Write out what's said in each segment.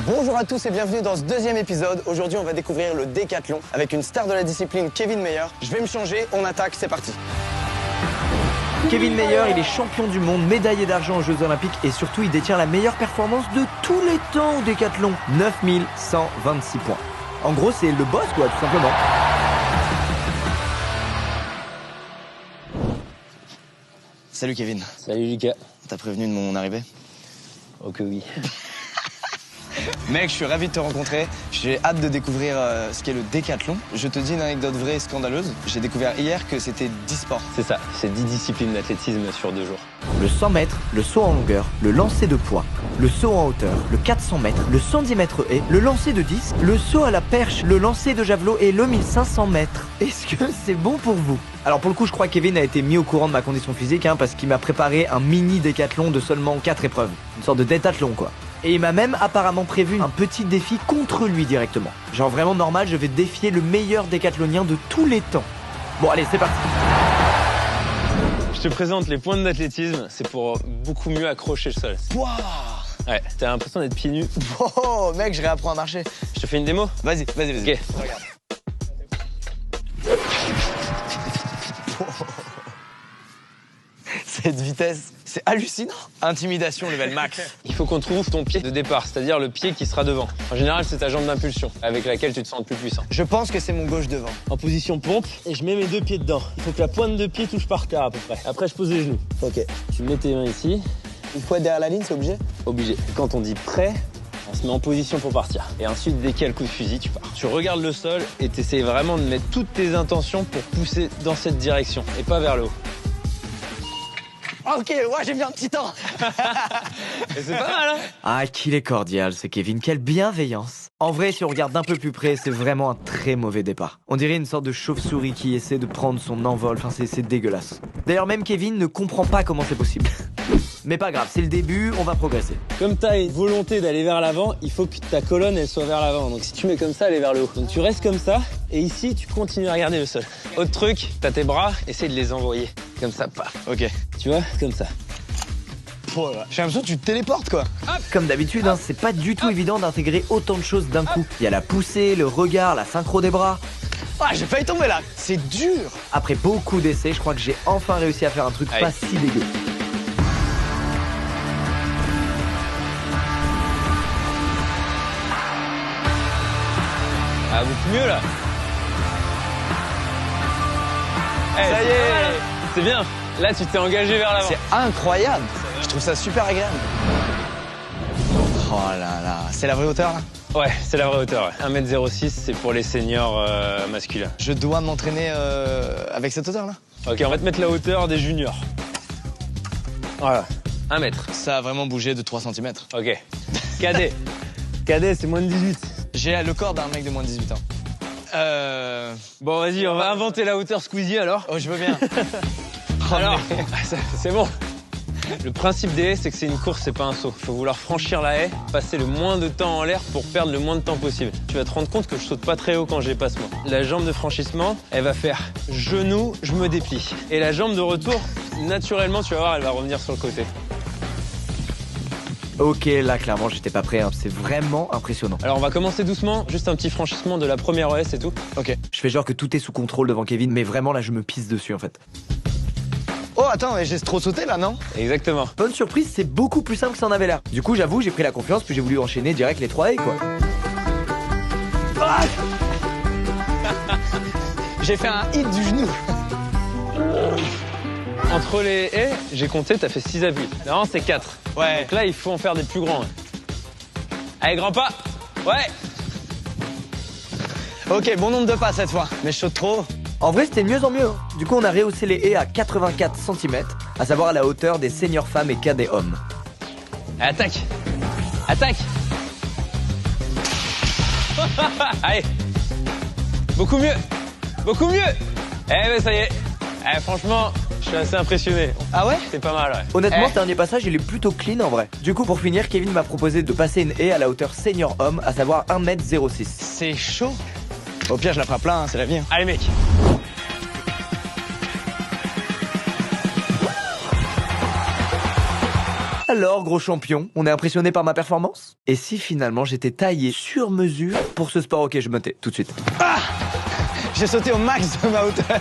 Bonjour à tous et bienvenue dans ce deuxième épisode. Aujourd'hui, on va découvrir le décathlon avec une star de la discipline, Kevin Mayer. Je vais me changer, on attaque, c'est parti. Kevin Mayer, il est champion du monde, médaillé d'argent aux Jeux Olympiques et surtout il détient la meilleure performance de tous les temps au décathlon. 9126 points. En gros, c'est le boss quoi, tout simplement. Salut Kevin. Salut Lucas. T'as prévenu de mon arrivée? Oh que oui. Mec, je suis ravi de te rencontrer. J'ai hâte de découvrir ce qu'est le décathlon. Je te dis une anecdote vraie et scandaleuse. J'ai découvert hier que c'était 10 sports. C'est ça, c'est 10 disciplines d'athlétisme sur 2 jours. Le 100 mètres, le saut en longueur, le lancer de poids, le saut en hauteur, le 400 mètres, le 110 mètres haies, le lancer de disque, le saut à la perche, le lancer de javelot et le 1500 mètres. Est-ce que c'est bon pour vous? Alors pour le coup, je crois que Kevin a été mis au courant de ma condition physique parce qu'il m'a préparé un mini décathlon de seulement 4 épreuves. Une sorte de détathlon quoi. Et il m'a même apparemment prévu un petit défi contre lui directement. Genre vraiment normal, je vais défier le meilleur décathlonien de tous les temps. Bon allez, c'est parti. Je te présente les pointes d'athlétisme, c'est pour beaucoup mieux accrocher le sol. Waouh! Ouais, t'as l'impression d'être pieds nus. Oh mec, je réapprends à marcher. Je te fais une démo? Vas-y. Ok. Regarde. Cette vitesse, c'est hallucinant. Intimidation level max. Il faut qu'on trouve ton pied de départ, c'est-à-dire le pied qui sera devant. En général, c'est ta jambe d'impulsion, avec laquelle tu te sens le plus puissant. Je pense que c'est mon gauche devant. En position pompe, et je mets mes 2 pieds dedans. Il faut que la pointe de pied touche par terre à peu près. Après, je pose les genoux. Ok. Tu mets tes mains ici, Il faut être derrière la ligne, c'est obligé? obligé. Quand on dit prêt, on se met en position pour partir. Et ensuite, dès qu'il y a le coup de fusil, tu pars. Tu regardes le sol et tu essaies vraiment de mettre toutes tes intentions pour pousser dans cette direction, et pas vers le haut. Ok, ouais, j'ai mis un petit temps. Et c'est pas mal, hein? Ah, qu'il est cordial ce Kevin, quelle bienveillance. En vrai, si on regarde d'un peu plus près, c'est vraiment un très mauvais départ. On dirait une sorte de chauve-souris qui essaie de prendre son envol, enfin c'est dégueulasse. D'ailleurs même Kevin ne comprend pas comment c'est possible. Mais pas grave, c'est le début, on va progresser. Comme tu as une volonté d'aller vers l'avant, il faut que ta colonne elle soit vers l'avant. Donc si tu mets comme ça, elle est vers le haut. Donc tu restes comme ça, et ici tu continues à regarder le sol. Autre truc, t'as tes bras, essaye de les envoyer. Comme ça, paf. Ok. Tu vois, comme ça. Oh là. J'ai l'impression que tu te téléportes quoi. Comme d'habitude, c'est pas du tout évident d'intégrer autant de choses d'un coup. Il y a la poussée, le regard, la synchro des bras. Ah, j'ai failli tomber là. C'est dur. Après beaucoup d'essais, je crois que j'ai enfin réussi à faire un truc Allez. pas si dégueu. Ah, beaucoup mieux là. Eh, Ça y c'est est. pas mal, hein. C'est bien. Là, tu t'es engagé vers l'avant. C'est incroyable. Je trouve ça super agréable. Oh là là. C'est la vraie hauteur là? Ouais, c'est la vraie hauteur. Ouais. 1m06, c'est pour les seniors masculins. Je dois m'entraîner avec cette hauteur là? Ok, on va te mettre la hauteur des juniors. Voilà. 1 mètre. Ça a vraiment bougé de 3 cm. Ok. Cadet. Cadet, c'est moins de 18. J'ai le corps d'un mec de moins de 18 ans. Bon, vas-y, on va inventer la hauteur Squeezie alors. Oh, je veux bien. Alors, c'est bon. Le principe des haies, c'est que c'est une course, c'est pas un saut. Il faut vouloir franchir la haie, passer le moins de temps en l'air pour perdre le moins de temps possible. Tu vas te rendre compte que je saute pas très haut quand je les passe moi. La jambe de franchissement, elle va faire genou, je me déplie. Et la jambe de retour, naturellement, tu vas voir, elle va revenir sur le côté. Ok, là clairement j'étais pas prêt, c'est vraiment impressionnant. Alors on va commencer doucement, juste un petit franchissement de la première haie, c'est tout. Ok. Je fais genre que tout est sous contrôle devant Kevin, mais vraiment là je me pisse dessus en fait. Oh, attends, mais j'ai trop sauté là, non? Exactement. Bonne surprise, c'est beaucoup plus simple que ça en avait l'air. Du coup j'avoue, j'ai pris la confiance, puis j'ai voulu enchaîner direct les 3 haies quoi. Ah j'ai fait un hit du genou. Entre les haies, j'ai compté, t'as fait 6 appuis. Non, c'est 4. Ouais. Donc là, il faut en faire des plus grands. Hein. Allez, grand pas. Ouais. Ok, bon nombre de pas cette fois. Mais je saute trop. En vrai c'était de mieux en mieux. Du coup on a rehaussé les haies à 84 cm, à savoir à la hauteur des seniors femmes et cadets hommes. Allez, attaque. Attaque. Allez. Beaucoup mieux. Beaucoup mieux. Eh ben ça y est. Eh, franchement, je suis assez impressionné. Ah ouais? C'est pas mal, ouais. Honnêtement, Eh. ce dernier passage, il est plutôt clean en vrai. Du coup, pour finir, Kevin m'a proposé de passer une haie à la hauteur senior homme, à savoir 1m06. C'est chaud. Au pire, je la ferai plein, hein, c'est la vie. Hein. Allez, mec. Alors, gros champion, on est impressionné par ma performance? Et si finalement j'étais taillé sur mesure pour ce sport? Ok, je me tais tout de suite. Ah, j'ai sauté au max de ma hauteur.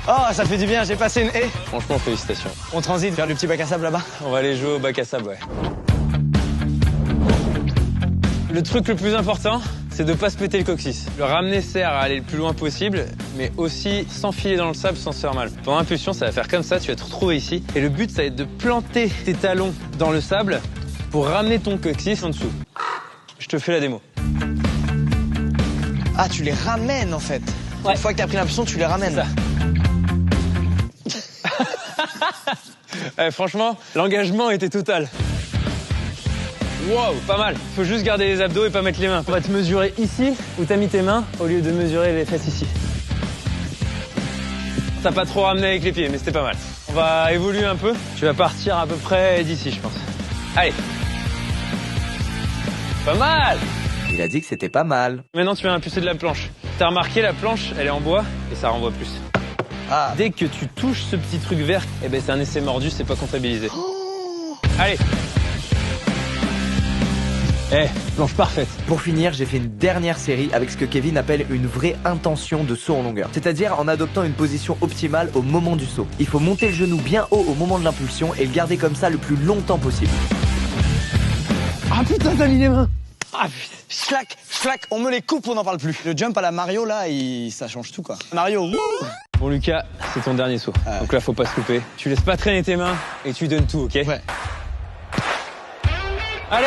Oh, ça fait du bien, j'ai passé une haie. Franchement, félicitations. On transite vers le petit bac à sable là-bas. On va aller jouer au bac à sable, ouais. Le truc le plus important, c'est de pas se péter le coccyx. Le ramener sert à aller le plus loin possible, mais aussi s'enfiler dans le sable sans se faire mal. Ton impulsion, ça va faire comme ça, tu vas te retrouver ici. Et le but, ça va être de planter tes talons dans le sable pour ramener ton coccyx en dessous. Je te fais la démo. Ah, tu les ramènes en fait. Ouais. Une fois que t'as pris l'impulsion, tu les ramènes. Ça. Franchement, l'engagement était total. Wow, pas mal. Faut juste garder les abdos et pas mettre les mains. On va te mesurer ici, où t'as mis tes mains, au lieu de mesurer les fesses ici. T'as pas trop ramené avec les pieds, mais c'était pas mal. On va évoluer un peu. Tu vas partir à peu près d'ici, je pense. Allez. Pas mal. Il a dit que c'était pas mal. Maintenant, tu vas impulser de la planche. T'as remarqué, la planche, elle est en bois et ça renvoie plus. Ah. Dès que tu touches ce petit truc vert, eh ben c'est un essai mordu, c'est pas comptabilisé. Allez. Planche parfaite. Pour finir, j'ai fait une dernière série avec ce que Kevin appelle une vraie intention de saut en longueur. C'est-à-dire en adoptant une position optimale au moment du saut. Il faut monter le genou bien haut au moment de l'impulsion et le garder comme ça le plus longtemps possible. Ah putain, t'as mis les mains. Ah putain. Schlac, schlac, on me les coupe, on n'en parle plus. Le jump à la Mario là, ça change tout quoi. Mario, wouh. Bon Lucas, c'est ton dernier saut. Donc là, faut pas se louper. Tu laisses pas traîner tes mains et tu donnes tout, ok? Ouais. Allez.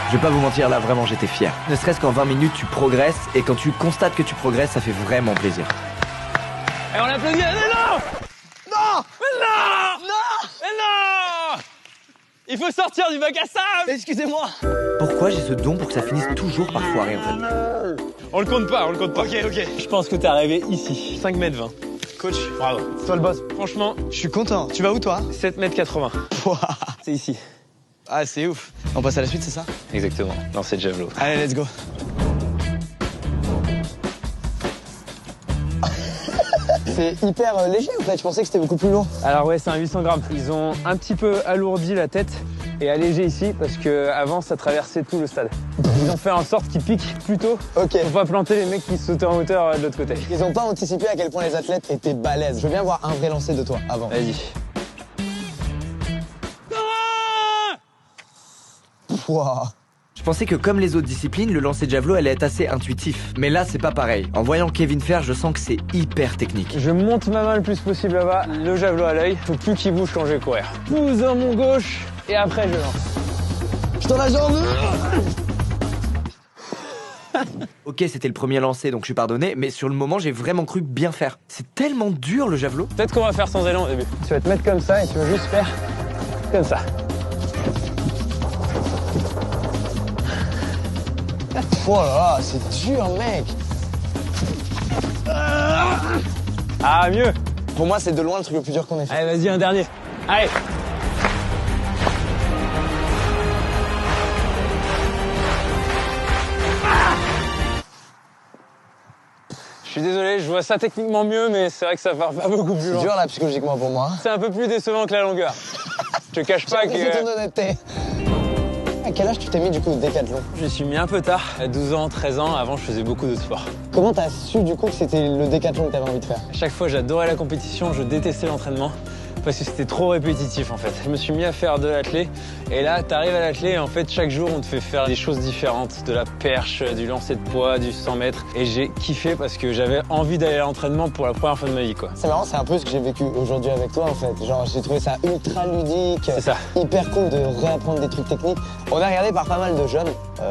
Je vais pas vous mentir, là vraiment j'étais fier. Ne serait-ce qu'en 20 minutes tu progresses et quand tu constates que tu progresses, ça fait vraiment plaisir. Et on applaudit. Mais non. Non. Mais non. Non. Mais non. Il faut sortir du bac à sable. Excusez-moi. Pourquoi j'ai ce don pour que ça finisse toujours par foirer en fait? On le compte pas, on le compte pas. Ok, ok. Je pense que t'es arrivé ici. 5 m 20. Coach, Bravo. c'est toi le boss. Franchement, Je suis content. Tu vas où toi? 7 m 80. Ouah. C'est ici. Ah, c'est ouf. On passe à la suite, c'est ça? Exactement. Non, c'est javelot. Allez, let's go. C'est hyper léger en fait, je pensais que c'était beaucoup plus lourd. Alors ouais, c'est un 800 grammes. Ils ont un petit peu alourdi la tête et allégé ici parce que avant ça traversait tout le stade. Ils ont fait en sorte qu'ils piquent plus tôt Ok. pour pas planter les mecs qui sautaient en hauteur de l'autre côté. Ils ont pas anticipé à quel point les athlètes étaient balèzes. Je veux bien voir un vrai lancer de toi avant. Vas-y. Pouah. Je pensais que comme les autres disciplines, le lancer de javelot allait être assez intuitif. Mais là c'est pas pareil. En voyant Kevin faire, je sens que c'est hyper technique. Je monte ma main le plus possible là-bas, le javelot à l'œil. Faut plus qu'il bouge quand je vais courir. Pousse dans mon gauche et après je lance. Je t'en la jambe. Ok, c'était le premier lancer donc je suis pardonné, mais sur le moment j'ai vraiment cru bien faire. C'est tellement dur le javelot. Peut-être qu'on va faire sans élan au début. Tu vas te mettre comme ça et tu vas juste faire comme ça. Oh là là, c'est dur mec. Ah, mieux. Pour moi c'est de loin le truc le plus dur qu'on ait fait. Allez, vas-y, un dernier. Allez. Je suis désolé, je vois ça techniquement mieux, mais c'est vrai que ça part pas beaucoup plus C'est loin. dur là psychologiquement pour moi. C'est un peu plus décevant que la longueur. Je te cache pas C'est ton que honnêteté. À quel âge tu t'es mis du coup au décathlon? je me suis mis un peu tard, à 12 ans, 13 ans. Avant, je faisais beaucoup de sport. Comment t'as su du coup que c'était le décathlon que t'avais envie de faire? À chaque fois, j'adorais la compétition, je détestais l'entraînement parce que c'était trop répétitif en fait. Je me suis mis à faire de l'athlé et là, t'arrives à l'athlé et en fait, chaque jour, on te fait faire des choses différentes, de la perche, du lancer de poids, du 100 mètres et j'ai kiffé parce que j'avais envie d'aller à l'entraînement pour la première fois de ma vie quoi. C'est marrant, c'est un peu ce que j'ai vécu aujourd'hui avec toi en fait. Genre j'ai trouvé ça ultra ludique, C'est ça. hyper cool de réapprendre des trucs techniques. On a regardé par pas mal de jeunes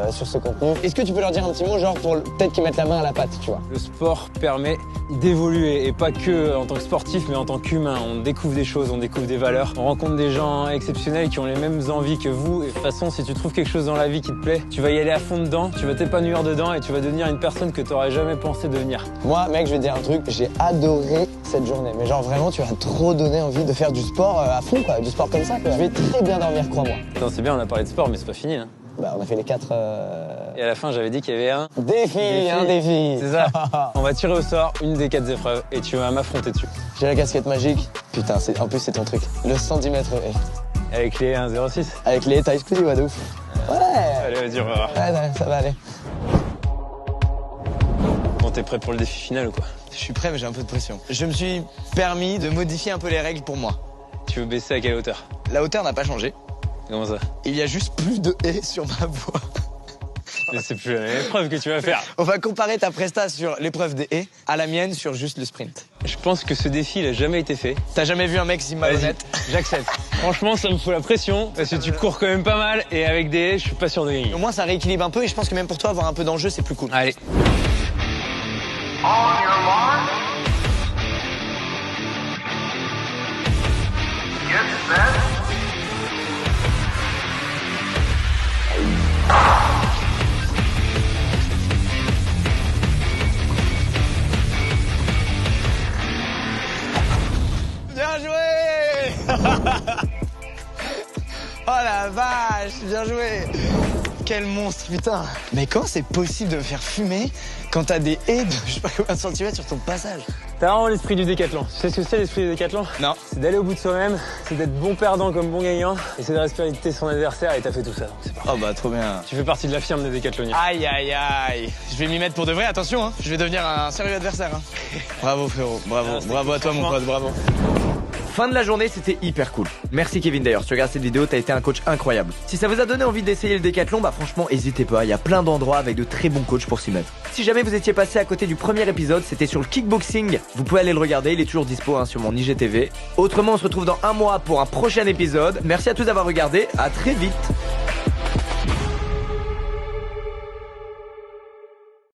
sur ce contenu. Est-ce que tu peux leur dire un petit mot genre pour peut-être qu'ils mettent la main à la pâte, tu vois? Le sport permet d'évoluer et pas que en tant que sportif mais en tant qu'humain. On découvre des choses, on découvre des valeurs, on rencontre des gens exceptionnels qui ont les mêmes envies que vous et de toute façon si tu trouves quelque chose dans la vie qui te plaît, tu vas y aller à fond dedans, tu vas t'épanouir dedans et tu vas devenir une personne que tu n'aurais jamais pensé devenir. Moi mec, je vais te dire un truc, j'ai adoré cette journée. Mais genre vraiment tu as trop donné envie de faire du sport à fond quoi, du sport comme ça quoi. Je vais très bien dormir, crois-moi. Attends, c'est bien, on a parlé de sport mais c'est pas fini hein. Bah, on a fait les 4 Et à la fin, j'avais dit qu'il y avait un défi, un défi. C'est ça. On va tirer au sort une des 4 épreuves et tu vas m'affronter dessus. J'ai la casquette magique. Putain, en plus c'est ton truc. Le 110 mètres haies. Avec les 1,06. Avec les tailles exclusives, ouais, de ouf. Ouais. Allez, vas-y, on va voir. Ouais, ça va aller. Bon, t'es prêt pour le défi final ou quoi? Je suis prêt, mais j'ai un peu de pression. Je me suis permis de modifier un peu les règles pour moi. Tu veux baisser à quelle hauteur? La hauteur n'a pas changé. Comment ça? Il y a juste plus de haies sur ma voie. Mais c'est plus la même épreuve que tu vas faire. On va comparer ta presta sur l'épreuve des haies à la mienne sur juste le sprint. Je pense que ce défi, il a jamais été fait. T'as jamais vu un mec si malhonnête? J'accepte. Franchement, ça me fout la pression parce que tu cours quand même pas mal et avec des haies, je suis pas sûr de gagner. Au moins, ça rééquilibre un peu et je pense que même pour toi, avoir un peu d'enjeu, c'est plus cool. Allez. On your mark. Get set. Bien joué. Oh la vache, bien joué. Quel monstre, putain. Mais comment c'est possible de me faire fumer quand t'as des haies de je sais pas combien de centimètres sur ton passage? T'as vraiment l'esprit du décathlon. Tu sais ce que c'est l'esprit du décathlon? Non. C'est d'aller au bout de soi-même, c'est d'être bon perdant comme bon gagnant, et c'est de respecter son adversaire et t'as fait tout ça. Donc c'est parfait. Oh bah trop bien. Tu fais partie de la firme des décathloniens. Aïe aïe aïe. Je vais m'y mettre pour de vrai, attention, hein. Je vais devenir un sérieux adversaire. Hein. Bravo frérot, bravo. Ah, c'était Bravo à toi mon franchement. pote, bravo. Fin de la journée, c'était hyper cool. Merci Kevin d'ailleurs, si tu regardes cette vidéo, t'as été un coach incroyable. Si ça vous a donné envie d'essayer le décathlon, bah franchement, hésitez pas, il y a plein d'endroits avec de très bons coachs pour s'y mettre. Si jamais vous étiez passé à côté du premier épisode, c'était sur le kickboxing, vous pouvez aller le regarder, il est toujours dispo sur mon IGTV. Autrement, on se retrouve dans un mois pour un prochain épisode. Merci à tous d'avoir regardé, à très vite.